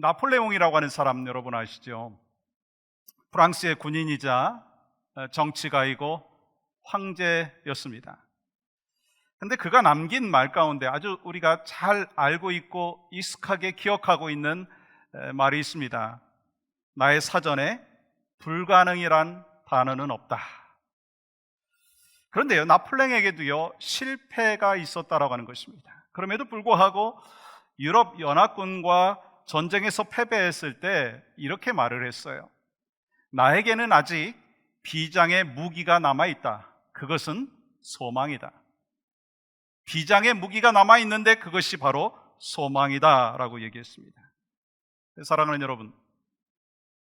나폴레옹이라고 하는 사람 여러분 아시죠? 프랑스의 군인이자 정치가이고 황제였습니다. 근데 그가 남긴 말 가운데 아주 우리가 잘 알고 있고 익숙하게 기억하고 있는 말이 있습니다. 나의 사전에 불가능이란 단어는 없다. 그런데요, 나폴레옹에게도요 실패가 있었다라고 하는 것입니다. 그럼에도 불구하고 유럽 연합군과 전쟁에서 패배했을 때 이렇게 말을 했어요. 나에게는 아직 비장의 무기가 남아있다. 그것은 소망이다. 비장의 무기가 남아있는데 그것이 바로 소망이다 라고 얘기했습니다. 사랑하는 여러분,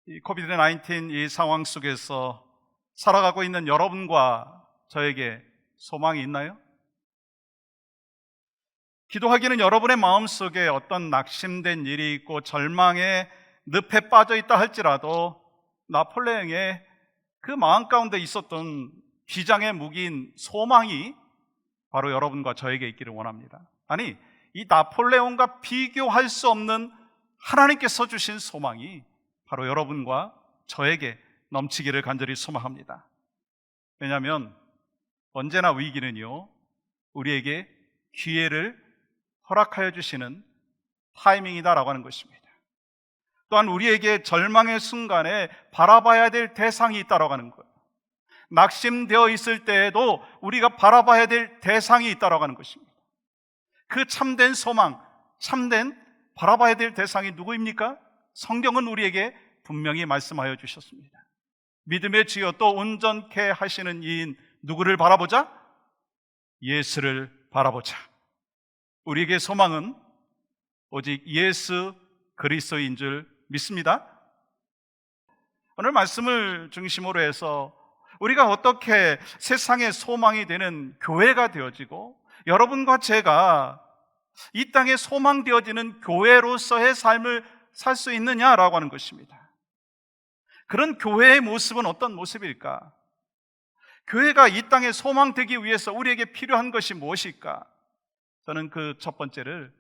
이 코비드-19 이 상황 속에서 살아가고 있는 여러분과 저에게 소망이 있나요? 기도하기는 여러분의 마음속에 어떤 낙심된 일이 있고 절망의 늪에 빠져 있다 할지라도 나폴레옹의 그 마음 가운데 있었던 비장의 무기인 소망이 바로 여러분과 저에게 있기를 원합니다. 아니, 이 나폴레옹과 비교할 수 없는 하나님께서 주신 소망이 바로 여러분과 저에게 넘치기를 간절히 소망합니다. 왜냐하면 언제나 위기는요 우리에게 기회를 허락하여 주시는 타이밍이다라고 하는 것입니다. 또한 우리에게 절망의 순간에 바라봐야 될 대상이 있다라고 하는 거예요. 낙심되어 있을 때에도 우리가 바라봐야 될 대상이 있다라고 하는 것입니다. 그 참된 소망, 참된 바라봐야 될 대상이 누구입니까? 성경은 우리에게 분명히 말씀하여 주셨습니다. 믿음의 주여 또 온전케 하시는 이인 누구를 바라보자? 예수를 바라보자. 우리에게 소망은 오직 예수 그리스도인 줄 믿습니다. 오늘 말씀을 중심으로 해서 우리가 어떻게 세상의 소망이 되는 교회가 되어지고 여러분과 제가 이 땅에 소망되어지는 교회로서의 삶을 살 수 있느냐라고 하는 것입니다. 그런 교회의 모습은 어떤 모습일까? 교회가 이 땅에 소망되기 위해서 우리에게 필요한 것이 무엇일까? 저는 그 첫 번째를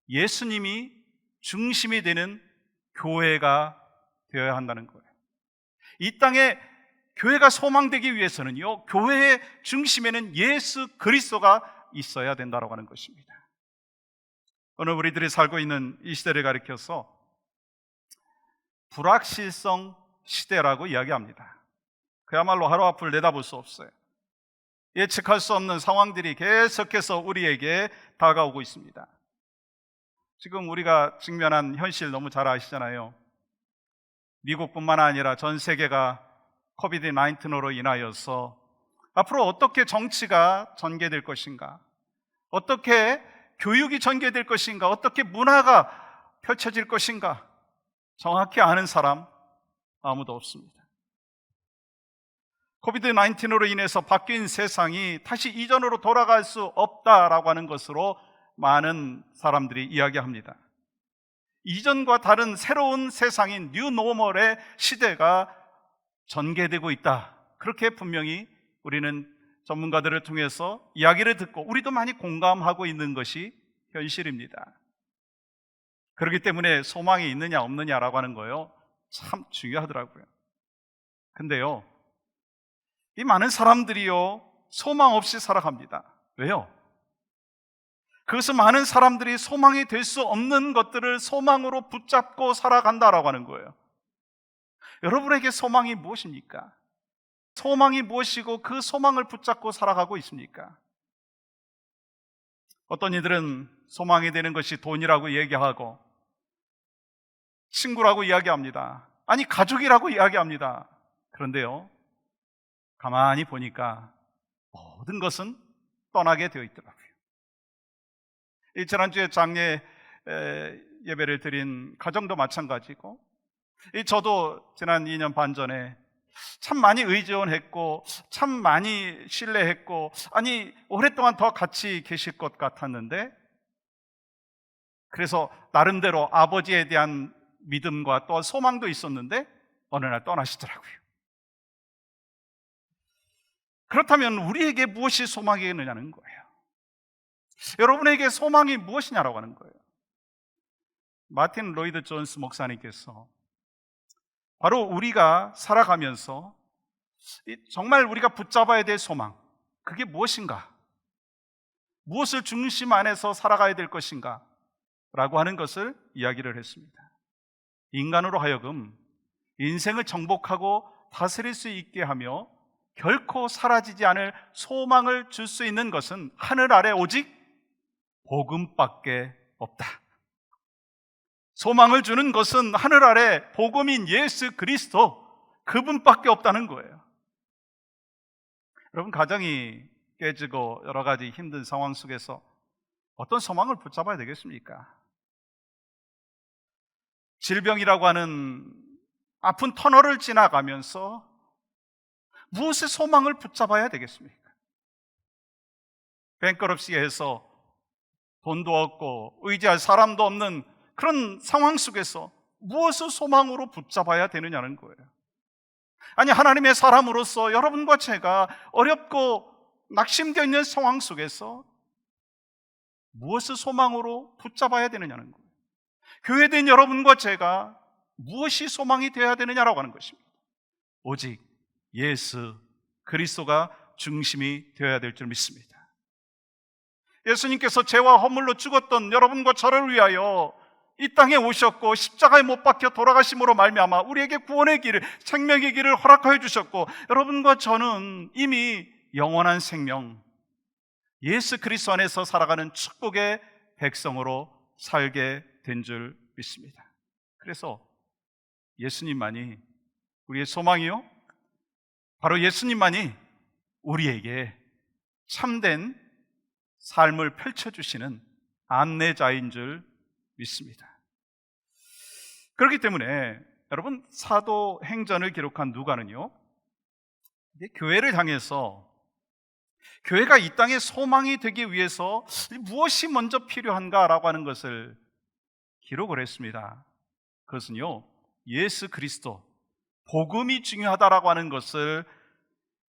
예수님이 중심이 되는 교회가 되어야 한다는 거예요. 이 땅에 교회가 소망되기 위해서는요 교회의 중심에는 예수 그리스도가 있어야 된다고 하는 것입니다. 오늘 우리들이 살고 있는 이 시대를 가리켜서 불확실성 시대라고 이야기합니다. 그야말로 하루 앞을 내다볼 수 없어요. 예측할 수 없는 상황들이 계속해서 우리에게 다가오고 있습니다. 지금 우리가 직면한 현실 너무 잘 아시잖아요. 미국뿐만 아니라 전 세계가 코비드-19으로 인하여서 앞으로 어떻게 정치가 전개될 것인가, 어떻게 교육이 전개될 것인가, 어떻게 문화가 펼쳐질 것인가 정확히 아는 사람 아무도 없습니다. 코비드-19으로 인해서 바뀐 세상이 다시 이전으로 돌아갈 수 없다라고 하는 것으로 많은 사람들이 이야기합니다. 이전과 다른 새로운 세상인 뉴노멀의 시대가 전개되고 있다. 그렇게 분명히 우리는 전문가들을 통해서 이야기를 듣고 우리도 많이 공감하고 있는 것이 현실입니다. 그렇기 때문에 소망이 있느냐 없느냐라고 하는 거예요. 참 중요하더라고요. 근데요, 이 많은 사람들이요 소망 없이 살아갑니다. 왜요? 그것은 많은 사람들이 소망이 될 수 없는 것들을 소망으로 붙잡고 살아간다라고 하는 거예요. 여러분에게 소망이 무엇입니까? 소망이 무엇이고 그 소망을 붙잡고 살아가고 있습니까? 어떤 이들은 소망이 되는 것이 돈이라고 얘기하고 친구라고 이야기합니다. 아니 가족이라고 이야기합니다. 그런데요 가만히 보니까 모든 것은 떠나게 되어 있더라고요. 지난주에 장례 예배를 드린 가정도 마찬가지고 저도 지난 2년 반 전에 참 많이 의존했고 참 많이 신뢰했고 아니 오랫동안 더 같이 계실 것 같았는데 그래서 나름대로 아버지에 대한 믿음과 또 소망도 있었는데 어느 날 떠나시더라고요. 그렇다면 우리에게 무엇이 소망이느냐는 거예요. 여러분에게 소망이 무엇이냐라고 하는 거예요. 마틴 로이드 존스 목사님께서 바로 우리가 살아가면서 정말 우리가 붙잡아야 될 소망, 그게 무엇인가? 무엇을 중심 안에서 살아가야 될 것인가? 라고 하는 것을 이야기를 했습니다. 인간으로 하여금 인생을 정복하고 다스릴 수 있게 하며 결코 사라지지 않을 소망을 줄 수 있는 것은 하늘 아래 오직 복음밖에 없다. 소망을 주는 것은 하늘 아래 복음인 예수 그리스도, 그분밖에 없다는 거예요. 여러분, 가정이 깨지고 여러 가지 힘든 상황 속에서 어떤 소망을 붙잡아야 되겠습니까? 질병이라고 하는 아픈 터널을 지나가면서 무엇의 소망을 붙잡아야 되겠습니까? 뱅크럽시에서 돈도 없고 의지할 사람도 없는 그런 상황 속에서 무엇을 소망으로 붙잡아야 되느냐는 거예요. 아니, 하나님의 사람으로서 여러분과 제가 어렵고 낙심되어 있는 상황 속에서 무엇을 소망으로 붙잡아야 되느냐는 거예요. 교회된 여러분과 제가 무엇이 소망이 되어야 되느냐라고 하는 것입니다. 오직 예수 그리스도가 중심이 되어야 될 줄 믿습니다. 예수님께서 죄와 허물로 죽었던 여러분과 저를 위하여 이 땅에 오셨고 십자가에 못 박혀 돌아가심으로 말미암아 우리에게 구원의 길을, 생명의 길을 허락하여 주셨고, 여러분과 저는 이미 영원한 생명, 예수 그리스도 안에서 살아가는 축복의 백성으로 살게 된 줄 믿습니다. 그래서 예수님만이 우리의 소망이요, 바로 예수님만이 우리에게 참된 삶을 펼쳐주시는 안내자인 줄 믿습니다. 그렇기 때문에 여러분, 사도행전을 기록한 누가는요, 교회를 향해서 교회가 이 땅에 소망이 되기 위해서 무엇이 먼저 필요한가라고 하는 것을 기록을 했습니다. 그것은요, 예수 그리스도, 복음이 중요하다라고 하는 것을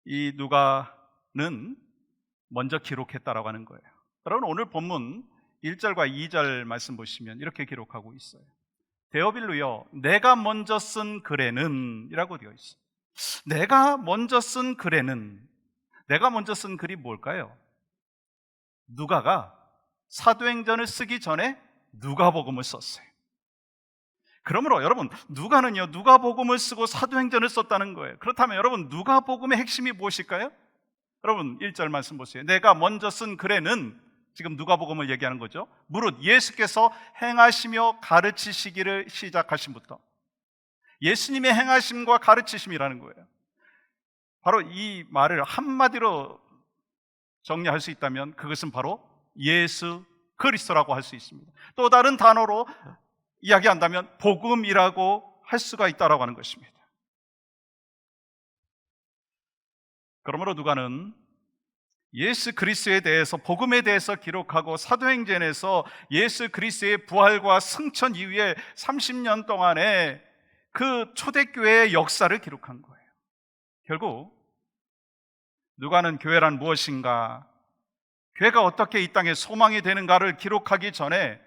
이 누가는 먼저 기록했다라고 하는 거예요. 여러분, 오늘 본문 1절과 2절 말씀 보시면 이렇게 기록하고 있어요. 데오빌로여, 내가 먼저 쓴 글에는 이라고 되어 있어요. 내가 먼저 쓴 글에는, 내가 먼저 쓴 글이 뭘까요? 누가가 사도행전을 쓰기 전에 누가복음을 썼어요. 그러므로 여러분, 누가는요, 누가복음을 쓰고 사도행전을 썼다는 거예요. 그렇다면 여러분, 누가복음의 핵심이 무엇일까요? 여러분, 1절 말씀 보세요. 내가 먼저 쓴 글에는, 지금 누가복음을 얘기하는 거죠. 무릇 예수께서 행하시며 가르치시기를 시작하심부터, 예수님의 행하심과 가르치심이라는 거예요. 바로 이 말을 한마디로 정리할 수 있다면 그것은 바로 예수 그리스도라고 할 수 있습니다. 또 다른 단어로 이야기한다면 복음이라고 할 수가 있다라고 하는 것입니다. 그러므로 누가는 예수 그리스도에 대해서, 복음에 대해서 기록하고 사도행전에서 예수 그리스도의 부활과 승천 이후에 30년 동안의 그 초대교회의 역사를 기록한 거예요. 결국 누가는 교회란 무엇인가, 교회가 어떻게 이 땅에 소망이 되는가를 기록하기 전에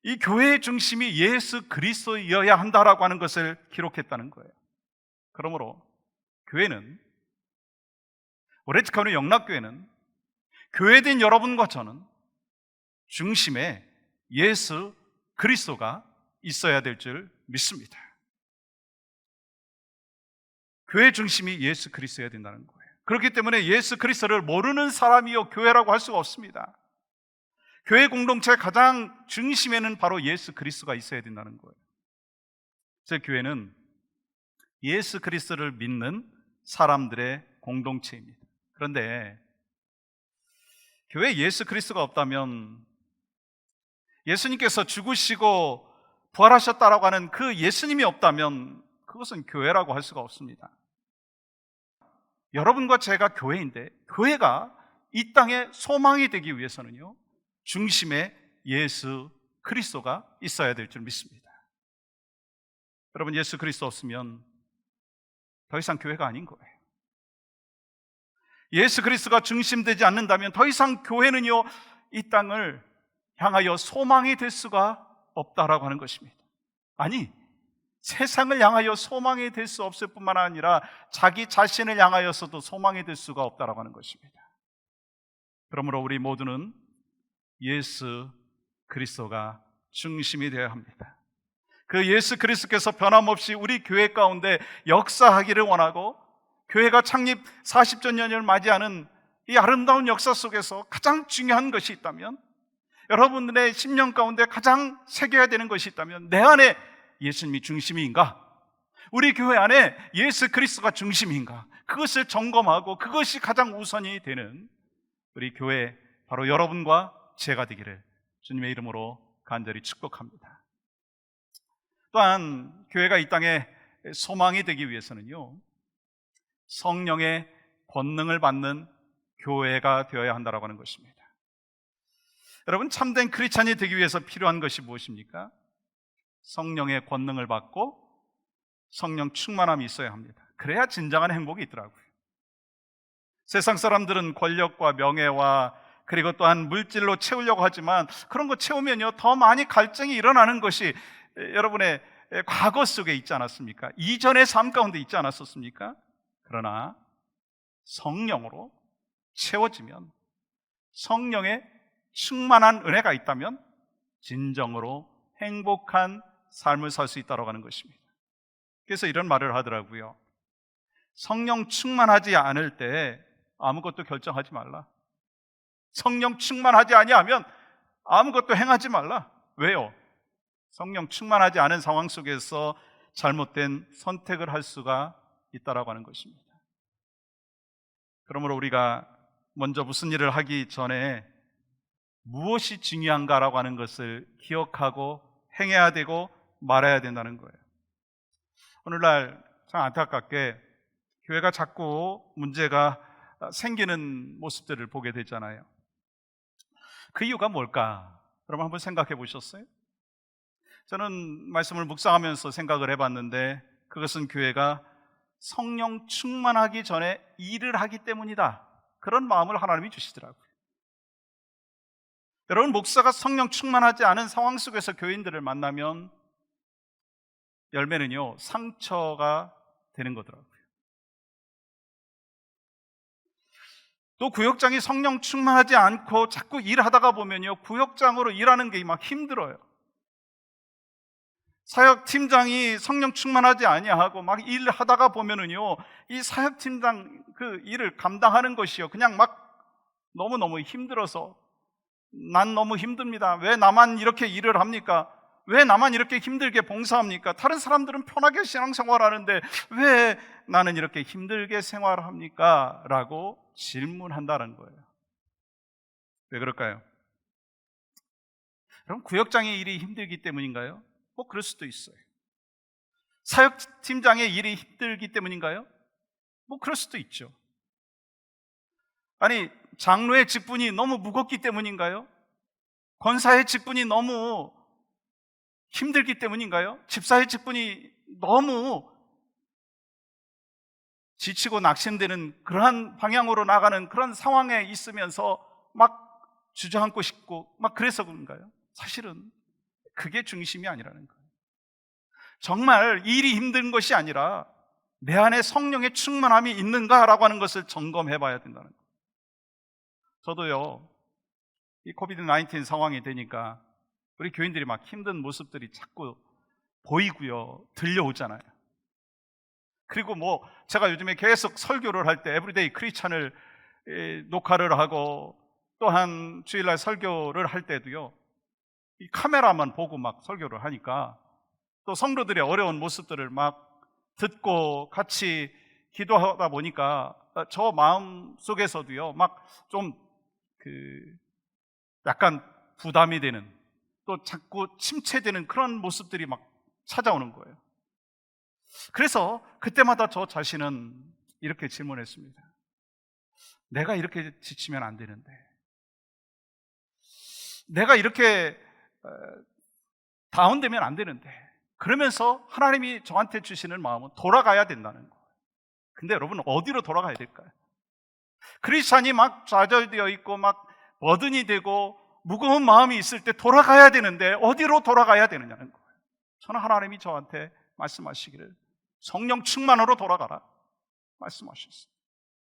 이 교회의 중심이 예수 그리스도여야 한다라고 하는 것을 기록했다는 거예요. 그러므로 교회는, 오레츠카누 영락교회는, 교회된 여러분과 저는 중심에 예수 그리스도가 있어야 될 줄 믿습니다. 교회 중심이 예수 그리스도여야 된다는 거예요. 그렇기 때문에 예수 그리스도를 모르는 사람이요 교회라고 할 수가 없습니다. 교회 공동체의 가장 중심에는 바로 예수 그리스도가 있어야 된다는 거예요. 그래서 교회는 예수 그리스도를 믿는 사람들의 공동체입니다. 그런데 교회에 예수 그리스도가 없다면, 예수님께서 죽으시고 부활하셨다라고 하는 그 예수님이 없다면 그것은 교회라고 할 수가 없습니다. 여러분과 제가 교회인데, 교회가 이 땅에 소망이 되기 위해서는요, 중심에 예수 그리스도가 있어야 될 줄 믿습니다. 여러분, 예수 그리스도 없으면 더 이상 교회가 아닌 거예요. 예수 그리스도가 중심되지 않는다면 더 이상 교회는요, 이 땅을 향하여 소망이 될 수가 없다라고 하는 것입니다. 아니, 세상을 향하여 소망이 될 수 없을 뿐만 아니라 자기 자신을 향하여서도 소망이 될 수가 없다라고 하는 것입니다. 그러므로 우리 모두는 예수 그리스도가 중심이 되어야 합니다. 그 예수 그리스도께서 변함없이 우리 교회 가운데 역사하기를 원하고, 교회가 창립 40주년을 맞이하는 이 아름다운 역사 속에서 가장 중요한 것이 있다면, 여러분들의 10년 가운데 가장 새겨야 되는 것이 있다면, 내 안에 예수님이 중심인가? 우리 교회 안에 예수 그리스도가 중심인가? 그것을 점검하고 그것이 가장 우선이 되는 우리 교회, 바로 여러분과 제가 되기를 주님의 이름으로 간절히 축복합니다. 또한 교회가 이 땅에 소망이 되기 위해서는요, 성령의 권능을 받는 교회가 되어야 한다고 하는 것입니다. 여러분, 참된 크리스찬이 되기 위해서 필요한 것이 무엇입니까? 성령의 권능을 받고 성령 충만함이 있어야 합니다. 그래야 진정한 행복이 있더라고요. 세상 사람들은 권력과 명예와 그리고 또한 물질로 채우려고 하지만, 그런 거 채우면요 더 많이 갈증이 일어나는 것이 여러분의 과거 속에 있지 않았습니까? 이전의 삶 가운데 있지 않았었습니까? 그러나 성령으로 채워지면, 성령의 충만한 은혜가 있다면 진정으로 행복한 삶을 살 수 있다고 하는 것입니다. 그래서 이런 말을 하더라고요. 성령 충만하지 않을 때 아무것도 결정하지 말라. 성령 충만하지 아니하면 아무것도 행하지 말라. 왜요? 성령 충만하지 않은 상황 속에서 잘못된 선택을 할 수가 있다라고 하는 것입니다. 그러므로 우리가 먼저 무슨 일을 하기 전에 무엇이 중요한가라고 하는 것을 기억하고 행해야 되고 말해야 된다는 거예요. 오늘날 참 안타깝게 교회가 자꾸 문제가 생기는 모습들을 보게 되잖아요. 그 이유가 뭘까? 여러분 한번 생각해 보셨어요? 저는 말씀을 묵상하면서 생각을 해봤는데, 그것은 교회가 성령 충만하기 전에 일을 하기 때문이다, 그런 마음을 하나님이 주시더라고요. 여러분, 목사가 성령 충만하지 않은 상황 속에서 교인들을 만나면 열매는요 상처가 되는 거더라고요. 또 구역장이 성령 충만하지 않고 자꾸 일하다가 보면요, 구역장으로 일하는 게 막 힘들어요. 사역팀장이 성령 충만하지 아니하고 막 일하다가 보면은요, 이 사역팀장 그 일을 감당하는 것이요 그냥 막 너무너무 힘들어서, 난 너무 힘듭니다. 왜 나만 이렇게 일을 합니까? 왜 나만 이렇게 힘들게 봉사합니까? 다른 사람들은 편하게 신앙생활하는데 왜 나는 이렇게 힘들게 생활합니까? 라고 질문한다는 거예요. 왜 그럴까요? 그럼 구역장의 일이 힘들기 때문인가요? 뭐 그럴 수도 있어요. 사역팀장의 일이 힘들기 때문인가요? 뭐 그럴 수도 있죠. 아니, 장로의 직분이 너무 무겁기 때문인가요? 권사의 직분이 너무 힘들기 때문인가요? 집사의 직분이 너무 지치고 낙심되는 그러한 방향으로 나가는 그런 상황에 있으면서 막 주저앉고 싶고 막 그래서 그런가요? 사실은 그게 중심이 아니라는 거예요. 정말 일이 힘든 것이 아니라 내 안에 성령의 충만함이 있는가라고 하는 것을 점검해 봐야 된다는 거예요. 저도요, 이 코비드-19 상황이 되니까 우리 교인들이 막 힘든 모습들이 자꾸 보이고요, 들려오잖아요. 그리고 뭐 제가 요즘에 계속 설교를 할 때 에브리데이 크리스찬을 녹화를 하고, 또한 주일날 설교를 할 때도요, 이 카메라만 보고 막 설교를 하니까 또 성도들의 어려운 모습들을 막 듣고 같이 기도하다 보니까 저 마음 속에서도요 막 좀 약간 부담이 되는, 또 자꾸 침체되는 그런 모습들이 막 찾아오는 거예요. 그래서 그때마다 저 자신은 이렇게 질문했습니다. 내가 이렇게 지치면 안 되는데, 내가 이렇게 다운되면 안 되는데, 그러면서 하나님이 저한테 주시는 마음은 돌아가야 된다는 거예요. 근데 여러분, 어디로 돌아가야 될까요? 크리스찬이 막 좌절되어 있고 막 버든이 되고 무거운 마음이 있을 때 돌아가야 되는데 어디로 돌아가야 되느냐는 거예요. 저는 하나님이 저한테 말씀하시기를 성령 충만으로 돌아가라 말씀하셨어요.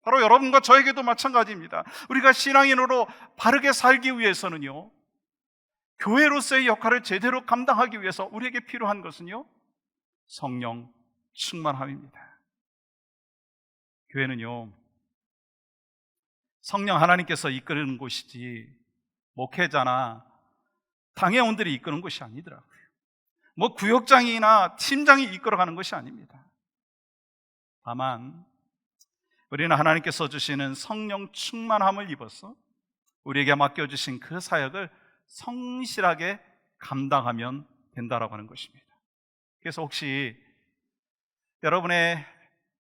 바로 여러분과 저에게도 마찬가지입니다. 우리가 신앙인으로 바르게 살기 위해서는요, 교회로서의 역할을 제대로 감당하기 위해서 우리에게 필요한 것은요, 성령 충만함입니다. 교회는요, 성령 하나님께서 이끄는 곳이지 목회자나 당회원들이 이끄는 곳이 아니더라고요. 뭐 구역장이나 팀장이 이끌어가는 것이 아닙니다. 다만 우리는 하나님께서 주시는 성령 충만함을 입어서 우리에게 맡겨주신 그 사역을 성실하게 감당하면 된다라고 하는 것입니다. 그래서 혹시 여러분의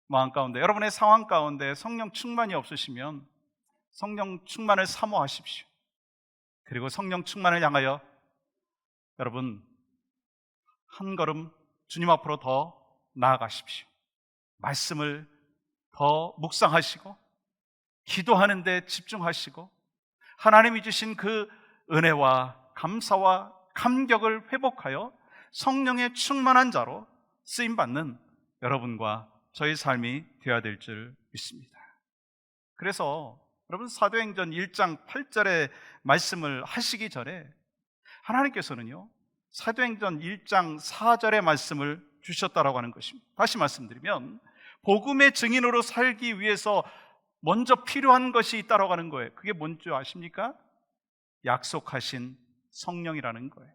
마음 가운데, 여러분의 상황 가운데 성령 충만이 없으시면 성령 충만을 사모하십시오. 그리고 성령 충만을 향하여 여러분 한 걸음 주님 앞으로 더 나아가십시오. 말씀을 더 묵상하시고 기도하는 데 집중하시고 하나님이 주신 그 은혜와 감사와 감격을 회복하여 성령의 충만한 자로 쓰임받는 여러분과 저희 삶이 되어야 될 줄 믿습니다. 그래서 여러분 사도행전 1장 8절의 말씀을 하시기 전에 하나님께서는요 사도행전 1장 4절의 말씀을 주셨다라고 하는 것입니다. 다시 말씀드리면 복음의 증인으로 살기 위해서 먼저 필요한 것이 있다라고 하는 거예요. 그게 뭔지 아십니까? 약속하신 성령이라는 거예요.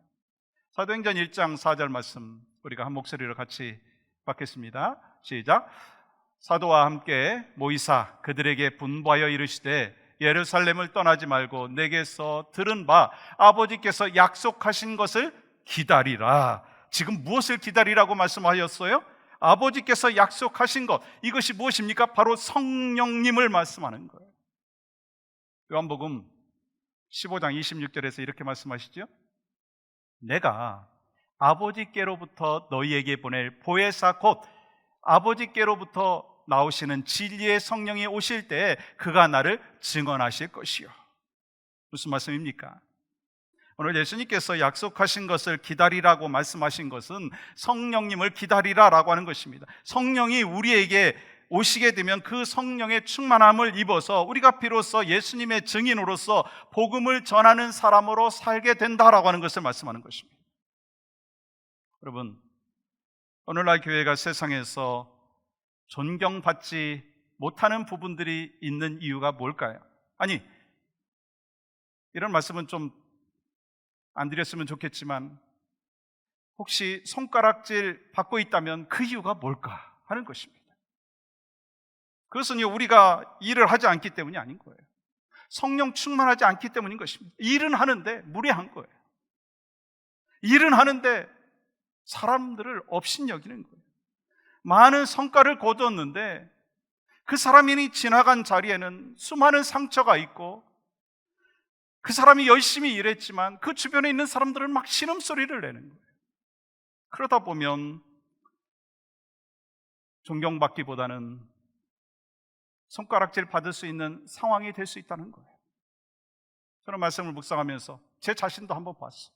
사도행전 1장 4절 말씀 우리가 한 목소리로 같이 받겠습니다. 시작. 사도와 함께 모이사 그들에게 분부하여 이르시되 예루살렘을 떠나지 말고 내게서 들은 바 아버지께서 약속하신 것을 기다리라. 지금 무엇을 기다리라고 말씀하셨어요? 아버지께서 약속하신 것, 이것이 무엇입니까? 바로 성령님을 말씀하는 거예요. 요한복음 15장 26절에서 이렇게 말씀하시죠. 내가 아버지께로부터 너희에게 보낼 보혜사 곧 아버지께로부터 나오시는 진리의 성령이 오실 때 그가 나를 증언하실 것이요. 무슨 말씀입니까? 오늘 예수님께서 약속하신 것을 기다리라고 말씀하신 것은 성령님을 기다리라라고 하는 것입니다. 성령이 우리에게 오시게 되면 그 성령의 충만함을 입어서 우리가 비로소 예수님의 증인으로서 복음을 전하는 사람으로 살게 된다라고 하는 것을 말씀하는 것입니다. 여러분, 오늘날 교회가 세상에서 존경받지 못하는 부분들이 있는 이유가 뭘까요? 아니, 이런 말씀은 좀 안 드렸으면 좋겠지만 혹시 손가락질 받고 있다면 그 이유가 뭘까 하는 것입니다. 그것은요 우리가 일을 하지 않기 때문이 아닌 거예요. 성령 충만하지 않기 때문인 것입니다. 일은 하는데 무례한 거예요. 일은 하는데 사람들을 업신여기는 거예요. 많은 성과를 거두었는데 그 사람이 지나간 자리에는 수많은 상처가 있고 그 사람이 열심히 일했지만 그 주변에 있는 사람들은 막 신음소리를 내는 거예요. 그러다 보면 존경받기보다는 손가락질 받을 수 있는 상황이 될 수 있다는 거예요. 저는 말씀을 묵상하면서 제 자신도 한번 봤어요.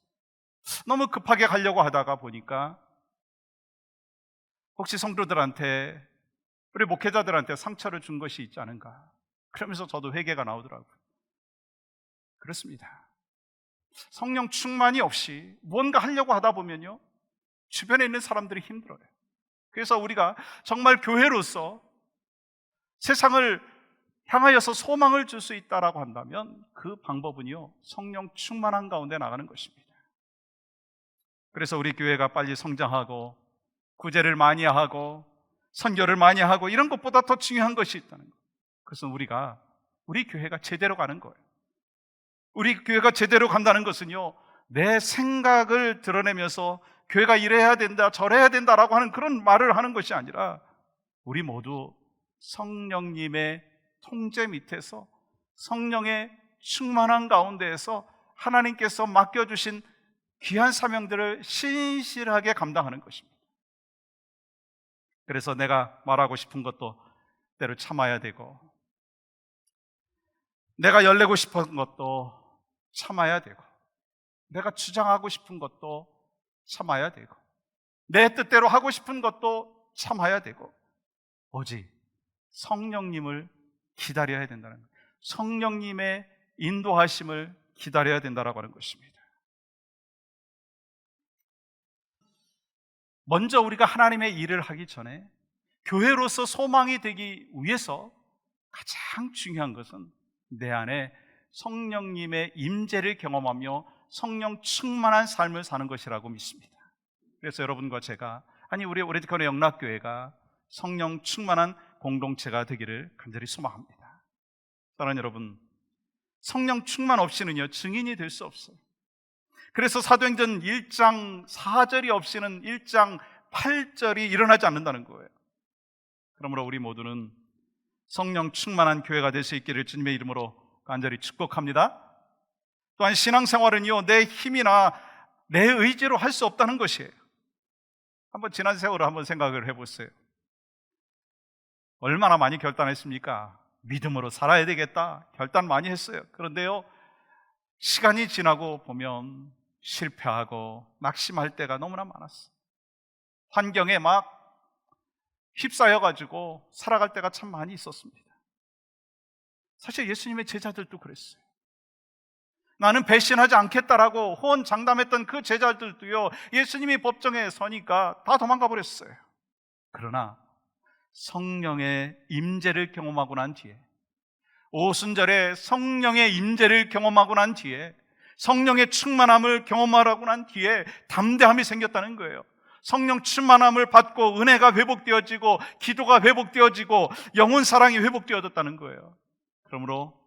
너무 급하게 가려고 하다가 보니까 혹시 성도들한테 우리 목회자들한테 상처를 준 것이 있지 않은가, 그러면서 저도 회개가 나오더라고요. 그렇습니다. 성령 충만이 없이 무언가 하려고 하다 보면요 주변에 있는 사람들이 힘들어요. 그래서 우리가 정말 교회로서 세상을 향하여서 소망을 줄 수 있다라고 한다면 그 방법은요 성령 충만한 가운데 나가는 것입니다. 그래서 우리 교회가 빨리 성장하고 구제를 많이 하고 선교를 많이 하고 이런 것보다 더 중요한 것이 있다는 거예요. 그것은 우리 교회가 제대로 가는 거예요. 우리 교회가 제대로 간다는 것은요 내 생각을 드러내면서 교회가 이래야 된다 저래야 된다라고 하는 그런 말을 하는 것이 아니라 우리 모두 성령님의 통제 밑에서 성령의 충만한 가운데에서 하나님께서 맡겨주신 귀한 사명들을 신실하게 감당하는 것입니다. 그래서 내가 말하고 싶은 것도 때로 참아야 되고 내가 열내고 싶은 것도 참아야 되고, 내가 주장하고 싶은 것도 참아야 되고, 내 뜻대로 하고 싶은 것도 참아야 되고, 오직 성령님을 기다려야 된다는 거예요. 성령님의 인도하심을 기다려야 된다라고 하는 것입니다. 먼저 우리가 하나님의 일을 하기 전에 교회로서 소망이 되기 위해서 가장 중요한 것은 내 안에 성령님의 임재를 경험하며 성령 충만한 삶을 사는 것이라고 믿습니다. 그래서 여러분과 제가, 우리 오레디카노 영락교회가 성령 충만한 공동체가 되기를 간절히 소망합니다. 사랑하는 여러분, 성령 충만 없이는요 증인이 될 수 없어요. 그래서 사도행전 1장 4절이 없이는 1장 8절이 일어나지 않는다는 거예요. 그러므로 우리 모두는 성령 충만한 교회가 될 수 있기를 주님의 이름으로 간절히 축복합니다. 또한 신앙생활은요 내 힘이나 내 의지로 할 수 없다는 것이에요. 한번 지난 세월을 한번 생각을 해보세요. 얼마나 많이 결단했습니까? 믿음으로 살아야 되겠다 결단 많이 했어요. 그런데요 시간이 지나고 보면 실패하고 낙심할 때가 너무나 많았어요. 환경에 막 휩싸여가지고 살아갈 때가 참 많이 있었습니다. 사실 예수님의 제자들도 그랬어요. 나는 배신하지 않겠다라고 호언장담했던 그 제자들도요 예수님이 법정에 서니까 다 도망가 버렸어요. 그러나 성령의 임재를 경험하고 난 뒤에, 오순절에 성령의 임재를 경험하고 난 뒤에, 성령의 충만함을 경험하고 난 뒤에 담대함이 생겼다는 거예요. 성령 충만함을 받고 은혜가 회복되어지고 기도가 회복되어지고 영혼 사랑이 회복되어졌다는 거예요. 그러므로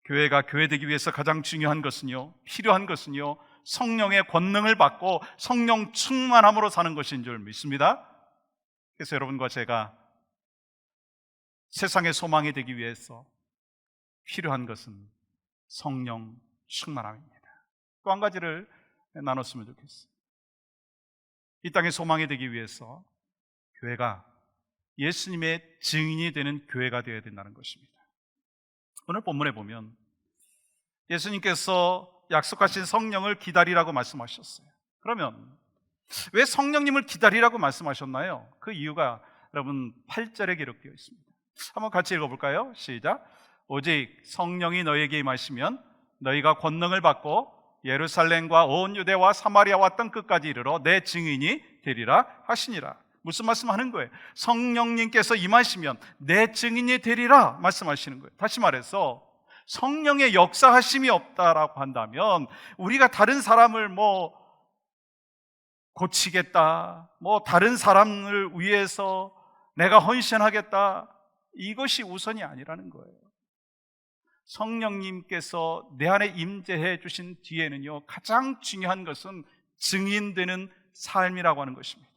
교회가 교회되기 위해서 가장 중요한 것은요, 필요한 것은요 성령의 권능을 받고 성령 충만함으로 사는 것인 줄 믿습니다. 그래서 여러분과 제가 세상의 소망이 되기 위해서 필요한 것은 성령 충만함입니다. 또 한 가지를 나눴으면 좋겠어요. 이 땅의 소망이 되기 위해서 교회가 예수님의 증인이 되는 교회가 되어야 된다는 것입니다. 오늘 본문에 보면 예수님께서 약속하신 성령을 기다리라고 말씀하셨어요. 그러면 왜 성령님을 기다리라고 말씀하셨나요? 그 이유가 여러분 8절에 기록되어 있습니다. 한번 같이 읽어볼까요? 시작. 오직 성령이 너희에게 임하시면 너희가 권능을 받고 예루살렘과 온 유대와 사마리아와 땅 끝까지 이르러 내 증인이 되리라 하시니라. 무슨 말씀하는 거예요? 성령님께서 임하시면 내 증인이 되리라 말씀하시는 거예요. 다시 말해서 성령의 역사하심이 없다라고 한다면 우리가 다른 사람을 고치겠다, 다른 사람을 위해서 내가 헌신하겠다, 이것이 우선이 아니라는 거예요. 성령님께서 내 안에 임재해 주신 뒤에는요 가장 중요한 것은 증인되는 삶이라고 하는 것입니다.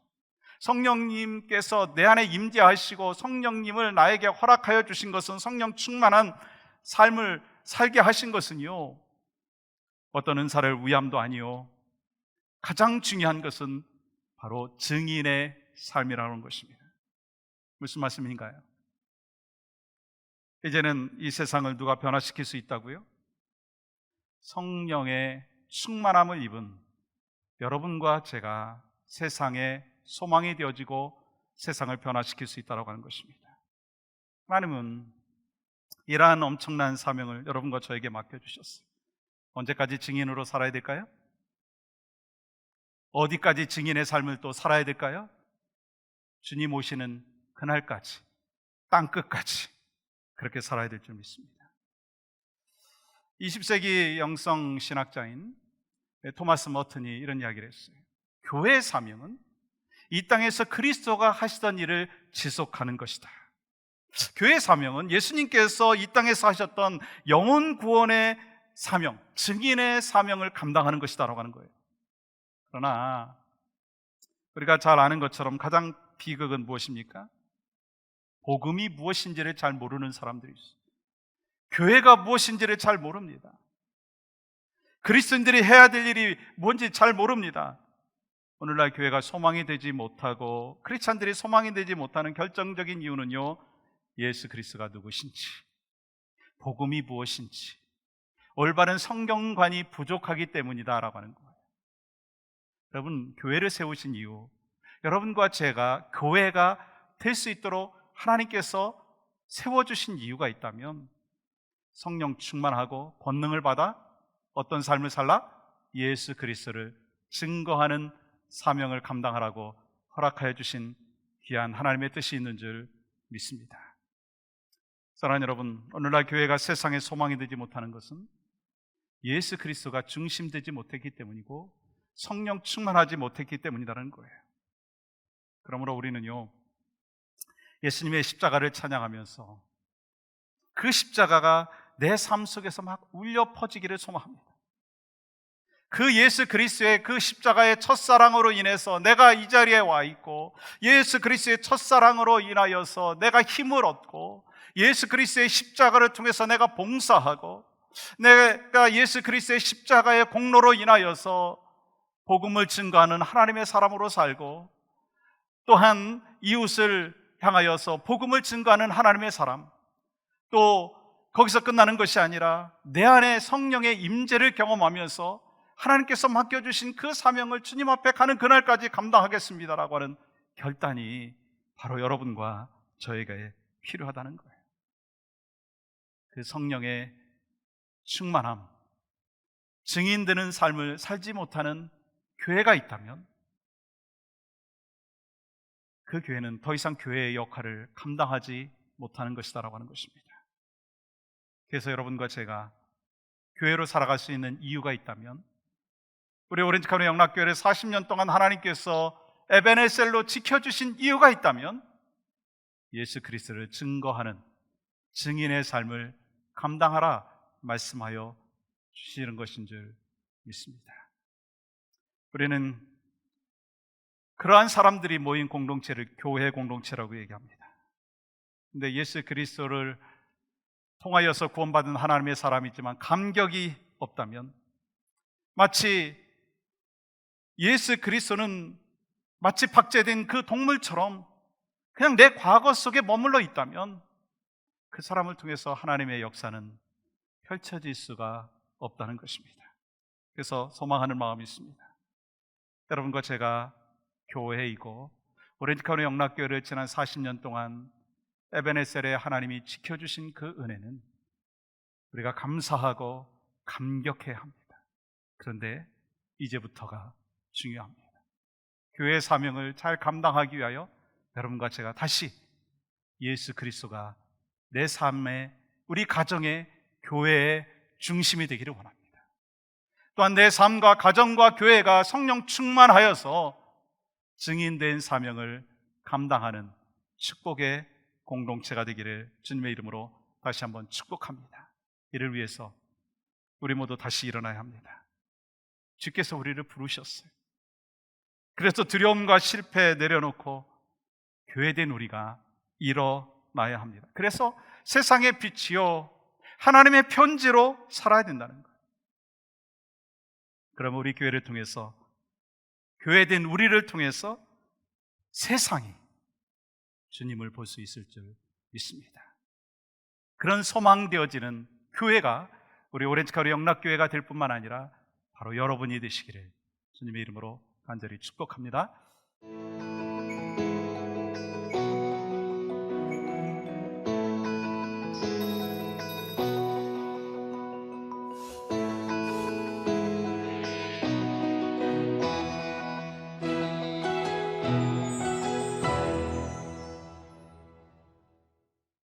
성령님께서 내 안에 임재하시고 성령님을 나에게 허락하여 주신 것은, 성령 충만한 삶을 살게 하신 것은요 어떤 은사를 위함도 아니요 가장 중요한 것은 바로 증인의 삶이라는 것입니다. 무슨 말씀인가요? 이제는 이 세상을 누가 변화시킬 수 있다고요? 성령의 충만함을 입은 여러분과 제가 세상의 소망이 되어지고 세상을 변화시킬 수 있다고 하는 것입니다. 하나님은 이러한 엄청난 사명을 여러분과 저에게 맡겨주셨어요. 언제까지 증인으로 살아야 될까요? 어디까지 증인의 삶을 또 살아야 될까요? 주님 오시는 그날까지, 땅끝까지 그렇게 살아야 될 줄 믿습니다. 20세기 영성 신학자인 토마스 머튼이 이런 이야기를 했어요. 교회의 사명은 이 땅에서 그리스도가 하시던 일을 지속하는 것이다. 교회의 사명은 예수님께서 이 땅에서 하셨던 영혼 구원의 사명, 증인의 사명을 감당하는 것이다 라고 하는 거예요. 그러나 우리가 잘 아는 것처럼 가장 비극은 무엇입니까? 복음이 무엇인지를 잘 모르는 사람들이 있어요. 교회가 무엇인지를 잘 모릅니다. 그리스도인들이 해야 될 일이 뭔지 잘 모릅니다. 오늘날 교회가 소망이 되지 못하고 크리스찬들이 소망이 되지 못하는 결정적인 이유는요 예수 그리스도가 누구신지, 복음이 무엇인지, 올바른 성경관이 부족하기 때문이다라고 하는 거예요. 여러분, 교회를 세우신 이유, 여러분과 제가 교회가 될 수 있도록 하나님께서 세워주신 이유가 있다면 성령 충만하고 권능을 받아 어떤 삶을 살라? 예수 그리스도를 증거하는 사명을 감당하라고 허락하여 주신 귀한 하나님의 뜻이 있는 줄 믿습니다. 사랑하는 여러분, 오늘날 교회가 세상의 소망이 되지 못하는 것은 예수 그리스도가 중심되지 못했기 때문이고 성령 충만하지 못했기 때문이라는 거예요. 그러므로 우리는요, 예수님의 십자가를 찬양하면서 그 십자가가 내 삶 속에서 막 울려 퍼지기를 소망합니다. 그 예수 그리스도의 그 십자가의 첫사랑으로 인해서 내가 이 자리에 와 있고, 예수 그리스도의 첫사랑으로 인하여서 내가 힘을 얻고, 예수 그리스도의 십자가를 통해서 내가 봉사하고, 내가 예수 그리스도의 십자가의 공로로 인하여서 복음을 증거하는 하나님의 사람으로 살고, 또한 이웃을 향하여서 복음을 증거하는 하나님의 사람, 또 거기서 끝나는 것이 아니라 내 안에 성령의 임재를 경험하면서 하나님께서 맡겨주신 그 사명을 주님 앞에 가는 그날까지 감당하겠습니다라고 하는 결단이 바로 여러분과 저에게 필요하다는 거예요. 그 성령의 충만함, 증인되는 삶을 살지 못하는 교회가 있다면 그 교회는 더 이상 교회의 역할을 감당하지 못하는 것이다라고 하는 것입니다. 그래서 여러분과 제가 교회로 살아갈 수 있는 이유가 있다면, 우리 오렌지 카운티 영락교회를 40년 동안 하나님께서 에베네셀로 지켜주신 이유가 있다면 예수 그리스도를 증거하는 증인의 삶을 감당하라 말씀하여 주시는 것인 줄 믿습니다. 우리는 그러한 사람들이 모인 공동체를 교회 공동체라고 얘기합니다. 근데 예수 그리스도를 통하여서 구원받은 하나님의 사람이지만 감격이 없다면, 마치 예수 그리스도는 마치 박제된 그 동물처럼 그냥 내 과거 속에 머물러 있다면 그 사람을 통해서 하나님의 역사는 펼쳐질 수가 없다는 것입니다. 그래서 소망하는 마음이 있습니다. 여러분과 제가 교회이고 오렌지 카운티 영락교회를 지난 40년 동안 에베네셀에 하나님이 지켜주신 그 은혜는 우리가 감사하고 감격해야 합니다. 그런데 이제부터가 중요합니다. 교회의 사명을 잘 감당하기 위하여 여러분과 제가 다시 예수 그리스도가 내 삶의, 우리 가정의, 교회의 중심이 되기를 원합니다. 또한 내 삶과 가정과 교회가 성령 충만하여서 증인된 사명을 감당하는 축복의 공동체가 되기를 주님의 이름으로 다시 한번 축복합니다. 이를 위해서 우리 모두 다시 일어나야 합니다. 주께서 우리를 부르셨어요. 그래서 두려움과 실패 내려놓고 교회된 우리가 일어나야 합니다. 그래서 세상의 빛이요 하나님의 편지로 살아야 된다는 거예요. 그러면 우리 교회를 통해서, 교회된 우리를 통해서 세상이 주님을 볼 수 있을 줄 믿습니다. 그런 소망되어지는 교회가 우리 오렌지 카운티 영락교회가 될 뿐만 아니라 바로 여러분이 되시기를 주님의 이름으로 간절히 축복합니다.